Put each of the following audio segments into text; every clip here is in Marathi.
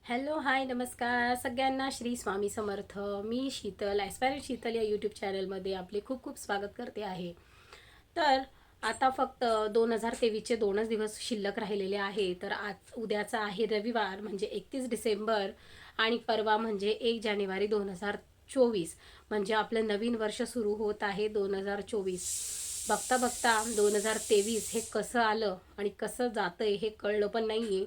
हॅलो हाय नमस्कार सगळ्यांना श्री स्वामी समर्थ. मी शीतल ॲस्पायरंट शीतल या यूट्यूब चॅनलमध्ये आपले खूप खूप स्वागत करते आहे. तर आता फक्त 2023चे 2च दिवस शिल्लक राहिलेले आहे. तर आज उद्याचा आहे रविवार म्हणजे 31 डिसेंबर आणि परवा म्हणजे 1 जानेवारी 2024 म्हणजे आपलं नवीन वर्ष सुरू होत आहे 2024. बघता बघता 2023 हे कसं आलं आणि कसं जातंय हे कळलं पण नाही आहे.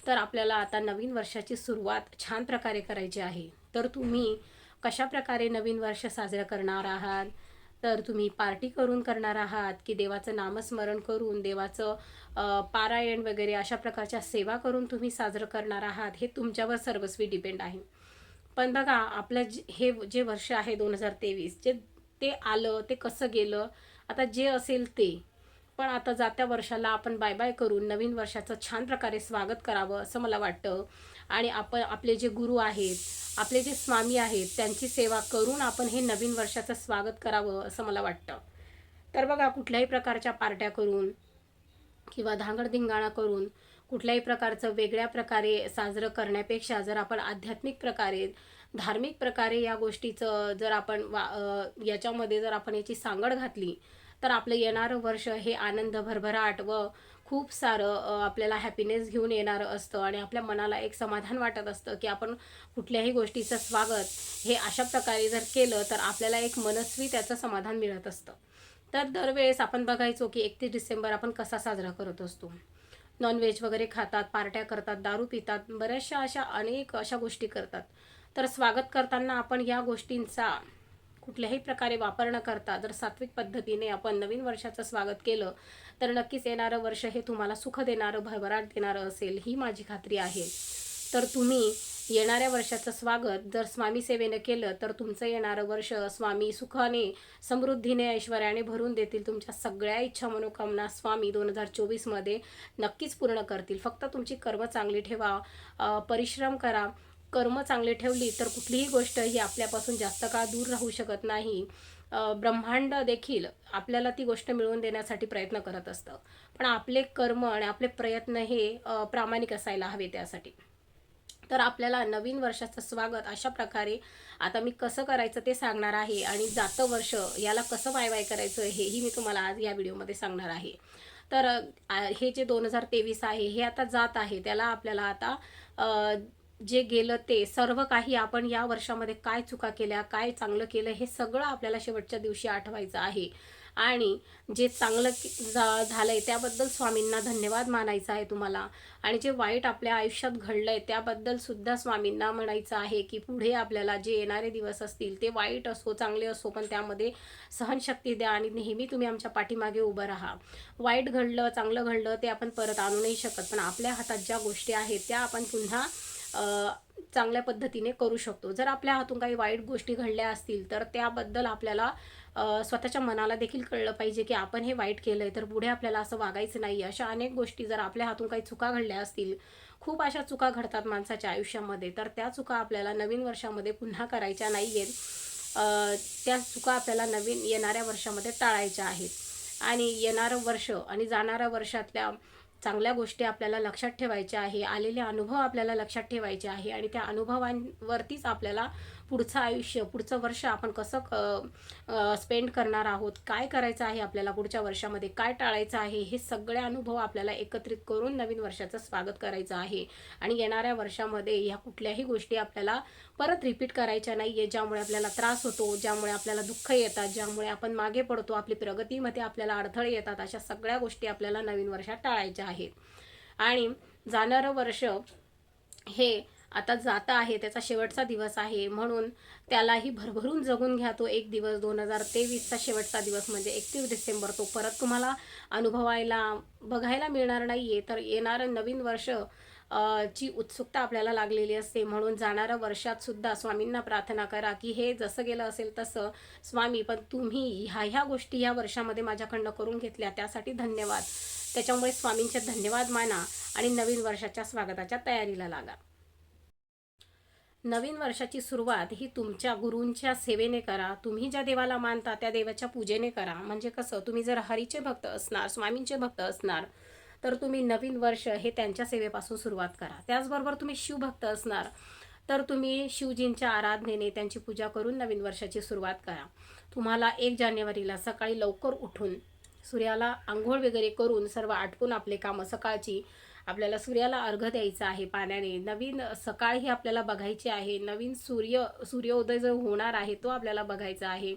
तर आपल्याला आता नवीन वर्षाची सुरुवात छान प्रकारे करायची आहे. तर तुम्ही कशा प्रकारे नवीन वर्ष साजरं करणार आहात? तर तुम्ही पार्टी करून करणार आहात की देवाचं नामस्मरण करून देवाचं पारायण वगैरे अशा प्रकारच्या सेवा करून तुम्ही साजरं करणार आहात, हे तुमच्यावर सर्वस्वी डिपेंड आहे. पण बघा आपलं हे जे वर्ष आहे 2023 जे ते आलं ते कसं गेलं, आता जे असेल ते. पण आता जात्या वर्षाला आपण बाय बाय करून नवीन वर्षाचं छान प्रकारे स्वागत करावं असं मला वाटतं. आणि आपण आपले जे गुरु आहेत, आपले जे स्वामी आहेत, त्यांची सेवा करून आपण हे नवीन वर्षाचं स्वागत करावं असं मला वाटतं. तर बघा कुठल्याही प्रकारच्या पार्ट्या करून किंवा धांगडधिंगाणा करून कुठल्याही प्रकारचं वेगळ्या प्रकारे साजरं करण्यापेक्षा जर आपण आध्यात्मिक प्रकारे धार्मिक प्रकारे या गोष्टीचं जर आपण याच्यामध्ये जर आपण याची सांगड घातली तर आपलं येणारं वर्ष हे आनंद भरभराट व खूप सारं आपल्याला हॅपीनेस घेऊन येणारं असतं आणि आपल्या मनाला एक समाधान वाटत असतं की आपण कुठल्याही गोष्टीचं स्वागत हे अशा प्रकारे जर केलं तर आपल्याला एक मनस्वी त्याचं समाधान मिळत असतं. तर दरवेळेस आपण बघायचो की 31 डिसेंबर आपण कसा साजरा करत असतो. नॉनव्हेज वगैरे खातात, पार्ट्या करतात, दारू पितात, बऱ्याचशा अशा अनेक अशा गोष्टी करतात. तर स्वागत करताना आपण या गोष्टींचा कुठल्याही प्रकारे वापर न करता जर सात्विक पद्धतीने आपण नवीन वर्षाचं स्वागत केलं तर नक्कीच येणारं वर्ष हे तुम्हाला सुख देणारं भरभराट देणारं असेल ही माझी खात्री आहे. तर तुम्ही येणाऱ्या वर्षाचं स्वागत जर स्वामी सेवेने केलं तर तुमचं येणारं वर्ष स्वामी सुखाने समृद्धीने ऐश्वर्याने भरून देतील. तुमच्या सगळ्या इच्छा मनोकामना स्वामी 2024मध्ये नक्कीच पूर्ण करतील. फक्त तुमची कर्म चांगली ठेवा, परिश्रम करा. कर्म चांगले ठेवली तर कुठलीही गोष्ट ही आपल्यापासून जास्त काळ दूर राहू शकत नाही. ब्रह्मांड देखील आपल्याला ती गोष्ट मिळवून देण्यासाठी प्रयत्न करत असतं. पण आपले कर्म आणि आपले प्रयत्न हे प्रामाणिक असायला हवे त्यासाठी. तर आपल्याला नवीन वर्षाचं स्वागत अशा प्रकारे आता मी कसं करायचं ते सांगणार आहे आणि जातं वर्ष याला कसं वाय वाय करायचं हेही मी तुम्हाला आज या व्हिडिओमध्ये सांगणार आहे. तर हे जे 2023 आहे हे आता जात आहे, त्याला आपल्याला आता जे गेलं ते सर्व काही आपण या वर्षामध्ये काय चुका केल्या, काय चांगलं केलं हे सगळं आपल्याला शेवटच्या दिवशी आठवायचं आहे. आणि जे चांगलं झालंय त्याबद्दल स्वामींना धन्यवाद मानायचा आहे तुम्हाला. आणि जे वाईट आपल्या आयुष्यात घडलंय त्याबद्दल सुद्धा स्वामींना म्हणायचं आहे की पुढे आपल्याला जे येणारे दिवस असतील ते वाईट असो चांगले असो पण त्यामध्ये सहनशक्ती द्या आणि नेहमी तुम्ही आमच्या पाठीमागे उभं राहा. वाईट घडलं चांगलं घडलं ते आपण परत आणू नाही शकत, पण आपल्या हातात ज्या गोष्टी आहेत त्या आपण पुन्हा चांगल्या पद्धतीने करू शकतो. जर आपल्या हातून काही वाईट गोष्टी घडल्या असतील तर त्याबद्दल आपल्याला स्वतःच्या मनाला देखील कळलं पाहिजे की आपण हे वाईट केलंय तर पुढे आपल्याला असं वागायचं नाही. अशा अनेक गोष्टी जर आपल्या हातून काही चुका घडल्या असतील, खूप अशा चुका घडतात माणसाच्या आयुष्यामध्ये, तर त्या चुका आपल्याला नवीन वर्षामध्ये पुन्हा करायच्या नाही आहेत. त्या चुका आपल्याला नवीन येणाऱ्या वर्षामध्ये टाळायच्या आहेत. आणि येणारं वर्ष आणि जाणाऱ्या वर्षातल्या चांगल्या गोष्टी आपल्याला लक्षात ठेवायच्या आहे, आलेले अनुभव आपल्याला लक्षात ठेवायचे आहे आणि त्या अनुभवांवरतीच आपल्याला पुढचं आयुष्य पुढचं वर्ष आपण कसं स्पेंड करणार आहोत, काय करायचं आहे आपल्याला पुढच्या वर्षामध्ये, काय टाळायचं आहे, हे सगळे अनुभव आपल्याला एकत्रित करून नवीन वर्षाचं स्वागत करायचं आहे. आणि येणाऱ्या वर्षामध्ये ह्या कुठल्याही गोष्टी आपल्याला परत रिपीट करायच्या नाही आहे, ज्यामुळे आपल्याला त्रास होतो, ज्यामुळे आपल्याला दुःख येतात, ज्यामुळे आपण मागे पडतो, आपली प्रगतीमध्ये आपल्याला अडथळे येतात, अशा सगळ्या गोष्टी आपल्याला नवीन वर्षात टाळायच्या आहेत. आणि जाणारं वर्ष हे आता जातं आहे, त्याचा शेवटचा दिवस आहे, म्हणून त्यालाही भरभरून जगून घ्या. तो एक दिवस 2023चा शेवटचा दिवस म्हणजे 31 डिसेंबर तो परत तुम्हाला अनुभवायला बघायला मिळणार नाही आहे. तर येणारं नवीन वर्ष ची उत्सुकता आपल्याला लागलेली असते. म्हणून जाणाऱ्या वर्षात सुद्धा स्वामींना प्रार्थना करा की हे जसं गेलं असेल तसं स्वामी, पण तुम्ही ह्या गोष्टी या वर्षामध्ये माझ्याकडनं करून घेतल्या त्यासाठी धन्यवाद. त्याच्यामुळे स्वामींचे धन्यवाद माना आणि नवीन वर्षाच्या स्वागताच्या तयारीला लागा. नवीन वर्षाची सुरुवात ही तुमच्या गुरूंच्या सेवेने करा. तुम्ही ज्या देवाला मानता त्या देवाच्या पूजेने करा. म्हणजे कसं, तुम्ही जर हरीचे भक्त असणार, स्वामींचे भक्त असणार तर तुम्ही नवीन वर्ष हे त्यांच्या सेवेपासून सुरुवात करा. त्याचबरोबर तुम्ही शिवभक्त असणार तर तुम्ही शिवजींच्या आराधनेने त्यांची पूजा करून नवीन वर्षाची सुरुवात करा. तुम्हाला 1 जानेवारीला सकाळी लवकर उठून सूर्याला अंघोळ वगैरे करून सर्व आटपून आपले कामं सकाळची आपल्याला सूर्याला अर्घ्य द्यायचं आहे पाण्याने. नवीन सकाळ ही आपल्याला बघायची आहे. नवीन सूर्योदय जो होणार आहे तो आपल्याला बघायचा आहे.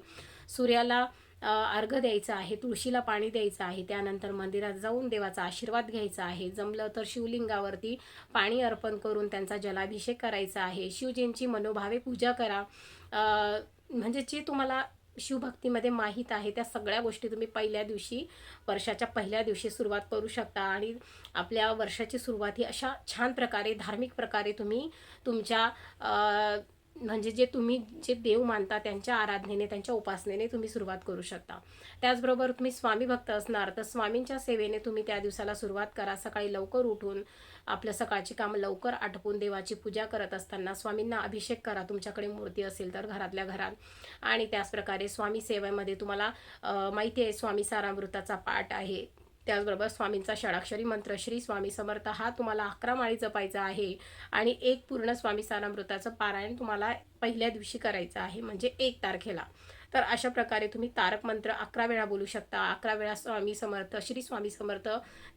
सूर्याला अर्घ्य द्यायचा आहे, तुळशीला पाणी द्यायचं आहे. त्यानंतर मंदिरात जाऊन देवाचा आशीर्वाद घ्यायचा आहे. जमलं तर शिवलिंगावरती पाणी अर्पण करून त्यांचा जलाभिषेक करायचा आहे. शिवजींची मनोभावे पूजा करा. म्हणजे जे तुम्हाला शिवभक्तीमध्ये माहीत आहे त्या सगळ्या गोष्टी तुम्ही पहिल्या दिवशी वर्षाच्या पहिल्या दिवशी सुरुवात करू शकता आणि आपल्या वर्षाची सुरुवात ही अशा छान प्रकारे धार्मिक प्रकारे तुम्ही तुमच्या म्हणजे जे देव मानता त्यांच्या आराधनेने त्यांच्या उपासनेने तुम्ही सुरुवात करू शकता. त्याचबरोबर तुम्ही स्वामी भक्त असणार तर स्वामींच्या सेवेने तुम्ही त्या दिवसाला सुरुवात करा. सकाळी लवकर उठून आपलं सकाळची कामं लवकर आटपून देवाची पूजा करत असताना स्वामींना अभिषेक करा. तुमच्याकडे मूर्ती असेल तर घरातल्या घरात. आणि त्याचप्रकारे स्वामी सेवेमध्ये तुम्हाला माहिती आहे स्वामी सारामृताचा पाठ आहे. त्याचबरोबर स्वामींचा षडाक्षरी मंत्र श्री स्वामी समर्थ हा तुम्हाला 11 माळी जपायचा आहे आणि एक पूर्ण स्वामी सारामृताचं पारायण तुम्हाला पहिल्या दिवशी करायचं आहे म्हणजे 1 तारखेला. तर अशा प्रकारे तुम्ही तारक मंत्र 11 वेळा बोलू शकता. 11 वेळा स्वामी समर्थ श्री स्वामी समर्थ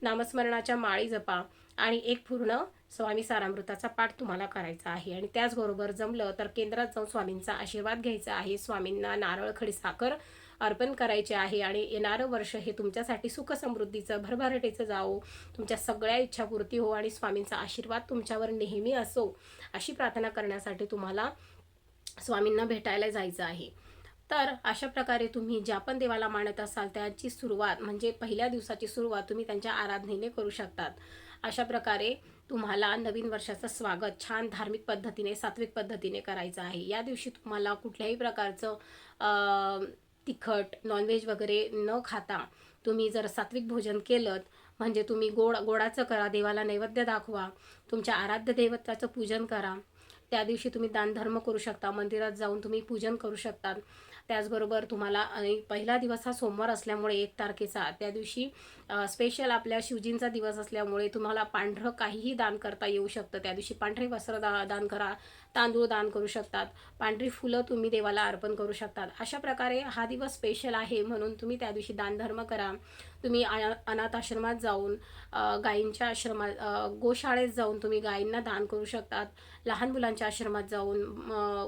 नामस्मरणाच्या माळी जपा आणि एक पूर्ण स्वामी सारामृताचा पाठ तुम्हाला करायचा आहे. आणि त्याचबरोबर जमलं तर केंद्रात जाऊन स्वामींचा आशीर्वाद घ्यायचा आहे. स्वामींना नारळ खडी साखर अर्पण करायचे आहे आणि येणारं वर्ष हे तुमच्यासाठी सुख समृद्धीचं भरभराटीचं जावो, तुमच्या सगळ्या इच्छापूर्ती हो आणि स्वामींचा आशीर्वाद तुमच्यावर नेहमी असो अशी प्रार्थना करण्यासाठी तुम्हाला स्वामींना भेटायला जायचं आहे. तर अशा प्रकारे तुम्ही ज्या पण देवाला मानत असाल त्याची सुरुवात म्हणजे पहिल्या दिवसाची सुरुवात तुम्ही त्यांच्या आराधनेने करू शकतात. अशा प्रकारे तुम्हाला नवीन वर्षाचं स्वागत छान धार्मिक पद्धतीने सात्विक पद्धतीने करायचं आहे. या दिवशी तुम्हाला कुठल्याही प्रकारचं तिखट नॉनव्हेज वगैरे न खाता तुम्ही जर सात्विक भोजन केलं म्हणजे तुम्ही गोडाचं करा, देवाला नैवेद्य दाखवा, तुमच्या आराध्य दैवताचं पूजन करा. त्या दिवशी तुम्ही दानधर्म करू शकता, मंदिरात जाऊन तुम्ही पूजन करू शकता. त्याचबरोबर तुम्हाला पहिला दिवस हा सोमवार असल्यामुळे 1 तारखेचा त्या दिवशी स्पेशल आपल्या शिवजींचा दिवस असल्यामुळे तुम्हाला पांढरं काहीही दान करता येऊ शकतं. त्या दिवशी पांढरे वस्त्र दान करा, तांदूळ दान करू शकतात, पांढरी फुलं तुम्ही देवाला अर्पण करू शकतात. अशा प्रकारे हा दिवस स्पेशल आहे म्हणून तुम्ही त्या दिवशी दानधर्म करा. तुम्ही अनाथ आश्रमात जाऊन गायींच्या आश्रमात गोशाळेत जाऊन तुम्ही गायींना दान करू शकतात. लहान मुलांच्या आश्रमात जाऊन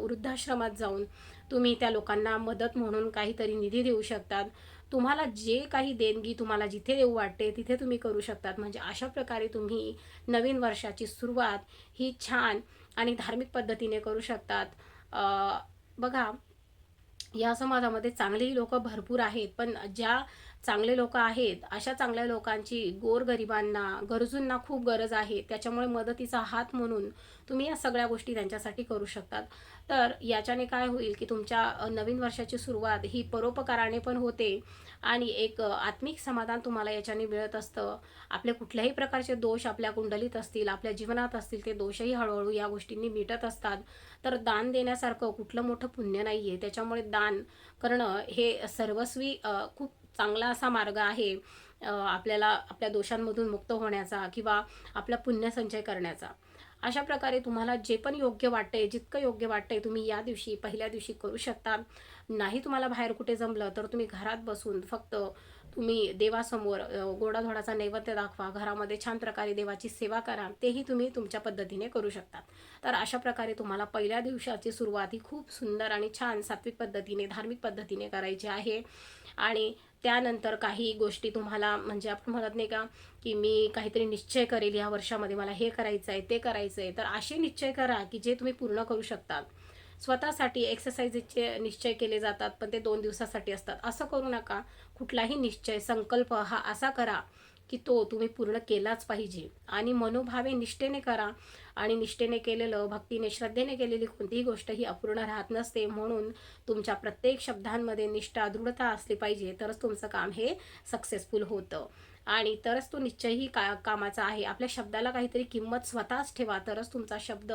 वृद्धाश्रमात जाऊन तुम्ही त्या लोकांना मदत म्हणून काहीतरी निधी देऊ शकतात. तुम्हाला जे काही देणगी तुम्हाला जिथे देऊ वाटते तिथे तुम्ही करू शकतात. म्हणजे अशा प्रकारे तुम्ही नवीन वर्षाची सुरुवात ही छान आणि धार्मिक पद्धतीने करू शकतात. बघा या समाजामध्ये चांगलेही लोक भरपूर आहेत पण ज्या चांगले लोक आहेत अशा चांगल्या लोकांची गोरगरिबांना गरजूंना खूप गरज आहे. त्याच्यामुळे मदतीचा हात म्हणून तुम्ही या सगळ्या गोष्टी त्यांच्यासाठी करू शकतात. तर याच्याने काय होईल की तुमच्या नवीन वर्षाची सुरुवात ही परोपकाराने पण होते आणि एक आत्मिक समाधान तुम्हाला याच्याने मिळत असतं. आपले कुठल्याही प्रकारचे दोष आपल्या कुंडलीत असतील आपल्या जीवनात असतील ते दोषही हळूहळू या गोष्टींनी मिटत असतात. तर दान देण्यासारखं कुठलं मोठं पुण्य नाही आहे. त्याच्यामुळे दान करणं हे सर्वस्वी खूप चांगला असा मार्ग आहे आपल्याला आपल्या दोषांमधून मुक्त होण्याचा किंवा आपला पुण्यसंचय करण्याचा. अशा प्रकारे तुम्हाला जे पण योग्य वाटते जितकं योग्य वाटते तुम्ही या दिवशी पहिल्या दिवशी करू शकता. नाही तुम्हाला बाहेर कुठे जमलं तर तुम्ही घरात बसून फक्त तुम्ही देवासमोर गोडाधोडाचा नैवेद्य दाखवा, घरामध्ये छान प्रकारे देवाची सेवा करा, तेही तुम्ही तुमच्या पद्धतीने करू शकता. तर अशा प्रकारे तुम्हाला पहिल्या दिवसाची सुरुवात ही खूप सुंदर आणि छान सात्विक पद्धतीने धार्मिक पद्धतीने करायची आहे. आणि त्यानंतर काही गोष्टी तुम्हाला म्हणजे आपण म्हणत नाही का की मी काहीतरी निश्चय करेल या वर्षामध्ये मला हे करायचं आहे ते करायचं आहे. तर असे निश्चय करा की जे तुम्ही पूर्ण करू शकतात. स्वतःसाठी एक्सरसाइजचे निश्चय केले जातात पण ते 2 दिवसासाठी असतात. असं करू नका. कुठलाही निश्चय संकल्प हा असा करा की तो तुम्ही पूर्ण केलाच पाहिजे आणि मनोभावे निष्ठेने करा. आणि निष्ठेने केलेलं भक्तीने श्रद्धेने केलेली कोणतीही गोष्ट ही अपूर्ण राहत नसते. म्हणून तुमच्या प्रत्येक शब्दांमध्ये निष्ठा दृढता असली पाहिजे तरच तुमचं काम हे सक्सेसफुल होतं आणि तरच तो निश्चयही कामाचा आहे. आपल्या शब्दाला काहीतरी किंमत स्वतःच ठेवा तरच तुमचा शब्द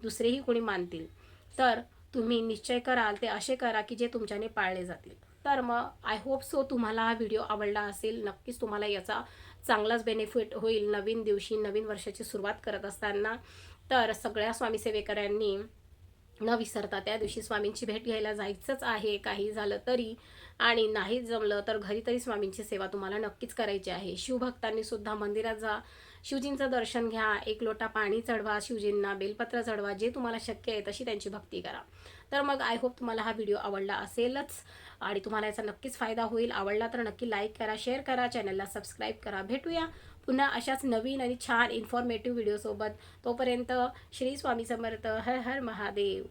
दुसरेही कोणी मानतील. तर तुम्ही निश्चय कराल ते असे करा की जे तुमच्याने पाळले जातील. तर मग आय होप सो तुम्हाला हा व्हिडिओ आवडला असेल. नक्कीच तुम्हाला याचा चांगलाच बेनिफिट होईल नवीन दिवशी, नवीन वर्षाची सुरुवात करत असताना. तर सगळ्या स्वामी सेवेकऱ्यांनी न विसरता त्या दिवशी स्वामींची भेट घ्यायला जायचंच आहे, काही झालं तरी. आणि नाही जमलं तर घरी तरी स्वामींची सेवा तुम्हाला नक्कीच करायची आहे. शिवभक्तांनी सुद्धा मंदिरात जा, शिवजींचं दर्शन घ्या, एक लोटा पाणी चढवा शिवजींना, बेलपत्र चढवा, जे तुम्हाला शक्य आहे तशी त्यांची भक्ती करा. तर मग आय होप तुम्हाला हा व्हिडिओ आवडला असेलच आणि तुम्हाला याचा नक्कीच फायदा होईल. आवडला तर नक्की लाईक करा, शेअर करा, चॅनलला सबस्क्राईब करा. भेटूया पुन्हा अशाच नवीन आणि छान इन्फॉर्मेटिव्ह व्हिडिओसोबत. तोपर्यंत श्री स्वामी समर्थ. हर हर महादेव.